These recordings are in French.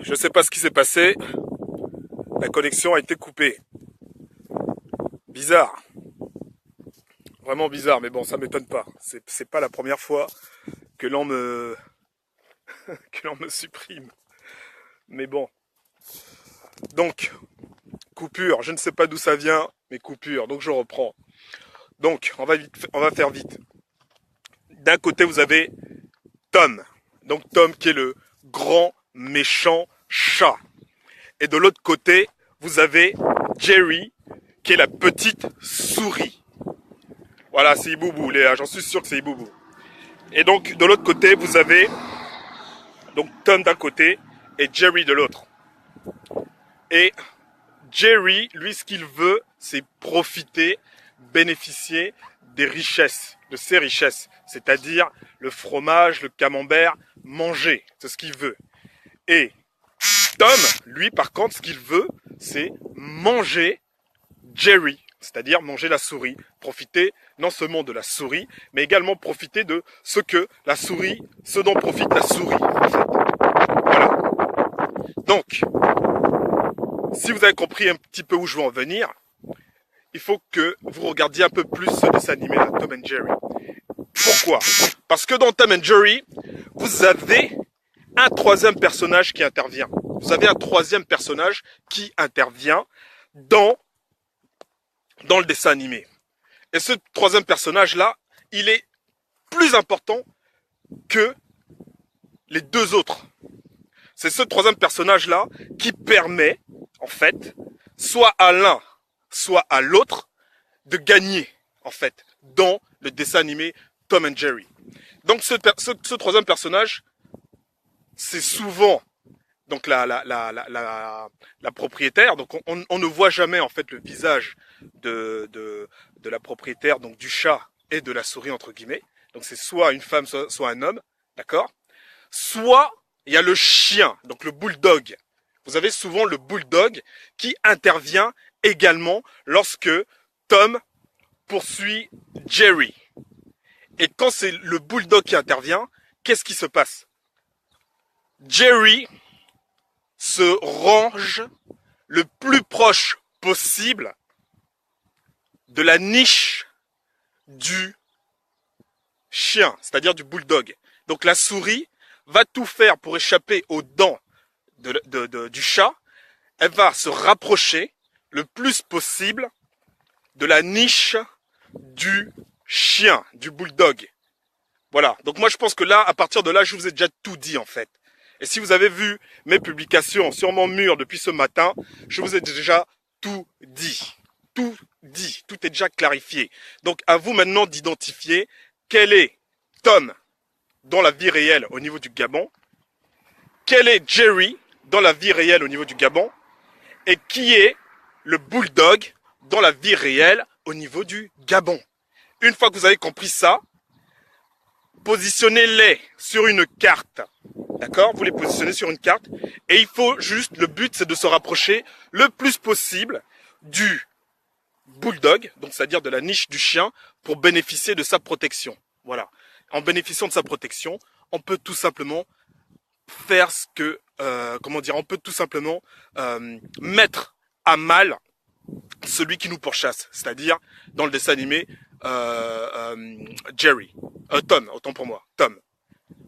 Je ne sais pas ce qui s'est passé. La connexion a été coupée. Bizarre. Vraiment bizarre, mais bon, ça m'étonne pas. C'est pas la première fois que l'on me que l'on me supprime. Mais bon. Donc, coupure. Je ne sais pas d'où ça vient, mais coupure. Donc je reprends. Donc, on va faire vite. D'un côté, vous avez Tom. Donc Tom qui est le grand méchant chat. Et de l'autre côté, vous avez Jerry qui est la petite souris. Voilà, c'est Iboubou, Léa, j'en suis sûr que c'est Iboubou. Et donc, de l'autre côté, vous avez donc Tom d'un côté et Jerry de l'autre. Et Jerry, lui, ce qu'il veut, c'est profiter, bénéficier des richesses, de ses richesses. C'est-à-dire le fromage, le camembert, manger. C'est ce qu'il veut. Et Tom, lui, par contre, ce qu'il veut, c'est manger Jerry. C'est-à-dire manger la souris. Profiter non seulement de la souris, mais également profiter de ce dont profite la souris, en fait. Voilà. Donc, si vous avez compris un petit peu où je veux en venir, il faut que vous regardiez un peu plus ce dessin animé là, Tom and Jerry. Pourquoi? Parce que dans Tom and Jerry, vous avez un troisième personnage qui intervient. Vous avez un troisième personnage qui intervient dans le dessin animé. Et ce troisième personnage-là, il est plus important que les deux autres. C'est ce troisième personnage-là qui permet, en fait, soit à l'un, soit à l'autre, de gagner, en fait, dans le dessin animé Tom and Jerry. Donc ce troisième personnage, c'est souvent donc la propriétaire. Donc on ne voit jamais en fait le visage de la propriétaire, donc du chat et de la souris entre guillemets. Donc c'est soit une femme, soit un homme, d'accord. Soit il y a le chien, donc le bulldog. Vous avez souvent le bulldog qui intervient également lorsque Tom poursuit Jerry. Et quand c'est le bulldog qui intervient, qu'est-ce qui se passe? Jerry se range le plus proche possible de la niche du chien, c'est-à-dire du bulldog. Donc la souris va tout faire pour échapper aux dents du chat. Elle va se rapprocher le plus possible de la niche du chien, du bulldog. Voilà. Donc moi je pense que là, à partir de là, je vous ai déjà tout dit en fait. Et si vous avez vu mes publications sur mon mur depuis ce matin, je vous ai déjà tout dit. Tout dit. Tout est déjà clarifié. Donc à vous maintenant d'identifier quel est Tom dans la vie réelle au niveau du Gabon, quel est Jerry dans la vie réelle au niveau du Gabon, et qui est le bulldog dans la vie réelle au niveau du Gabon. Une fois que vous avez compris ça, positionnez-les sur une carte. D'accord? Vous les positionnez sur une carte. Et il faut juste, le but c'est de se rapprocher le plus possible du bulldog, donc c'est-à-dire de la niche du chien, pour bénéficier de sa protection. Voilà. En bénéficiant de sa protection, on peut tout simplement faire ce que, on peut tout simplement mettre à mal celui qui nous pourchasse, c'est-à-dire dans le dessin animé Jerry, Tom, autant pour moi, Tom.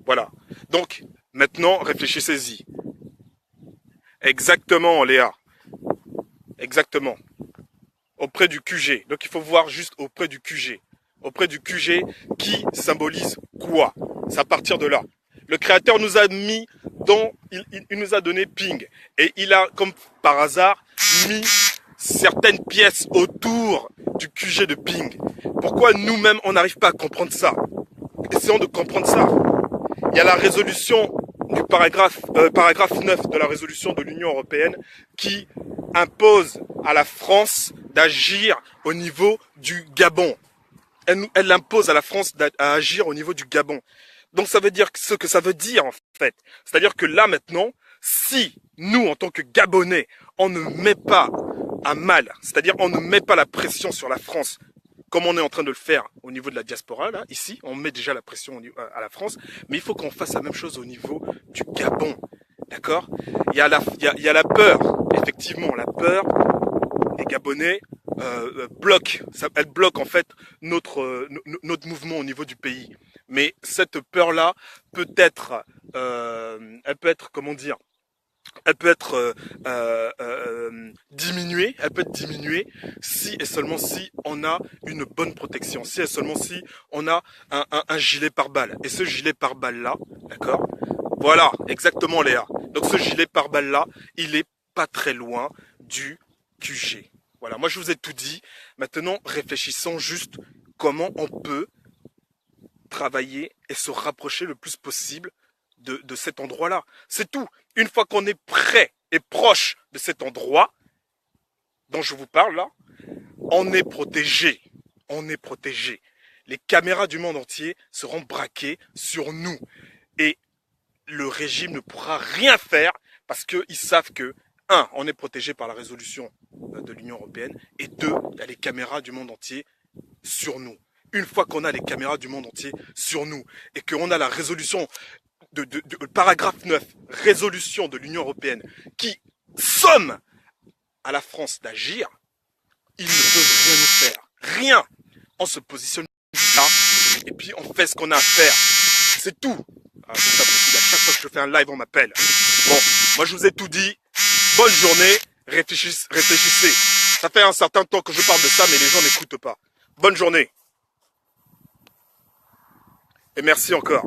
Voilà. Donc maintenant, réfléchissez-y. Exactement, Léa. Exactement. Auprès du QG. Donc il faut voir juste auprès du QG. Auprès du QG qui symbolise quoi? C'est à partir de là. Le créateur nous a mis il nous a donné Ping. Et il a, comme par hasard, mis certaines pièces autour du QG de Ping. Pourquoi nous-mêmes, on n'arrive pas à comprendre ça? Essayons de comprendre ça. Il y a la résolution du paragraphe 9 de la résolution de l'Union européenne qui impose à la France d'agir au niveau du Gabon. Elle impose à la France d'agir au niveau du Gabon. Donc ça veut dire ce que ça veut dire en fait. C'est-à-dire que là maintenant, si nous en tant que Gabonais, on ne met pas à mal, c'est-à-dire on ne met pas la pression sur la France, comme on est en train de le faire au niveau de la diaspora, là, ici, on met déjà la pression à la France, mais il faut qu'on fasse la même chose au niveau du Gabon. d'accord? Il y a la peur, effectivement, la peur. Les Gabonais bloquent, elle bloque en fait notre mouvement au niveau du pays. Mais cette peur-là elle peut être, comment dire, elle peut être diminuée, si et seulement si on a une bonne protection, si et seulement si on a un gilet pare-balles. Et ce gilet pare-balles là, d'accord? Voilà, exactement Léa. Donc ce gilet pare-balles là, il est pas très loin du QG. Voilà, moi je vous ai tout dit. Maintenant, réfléchissons juste comment on peut travailler et se rapprocher le plus possible de cet endroit-là. C'est tout. Une fois qu'on est prêt et proche de cet endroit dont je vous parle là, on est protégé. On est protégé. Les caméras du monde entier seront braquées sur nous. Et le régime ne pourra rien faire parce qu'ils savent que, un, on est protégé par la résolution de l'Union européenne, et deux, il y a les caméras du monde entier sur nous. Une fois qu'on a les caméras du monde entier sur nous et qu'on a la résolution paragraphe 9, résolution de l'Union européenne qui somme à la France d'agir, ils ne peuvent rien nous faire. Rien. On se positionne là et puis on fait ce qu'on a à faire. C'est tout. Ah, c'est pas possible. À chaque fois que je fais un live, on m'appelle. Bon, moi je vous ai tout dit. Bonne journée. Réfléchissez. Ça fait un certain temps que je parle de ça, mais les gens n'écoutent pas. Bonne journée. Et merci encore.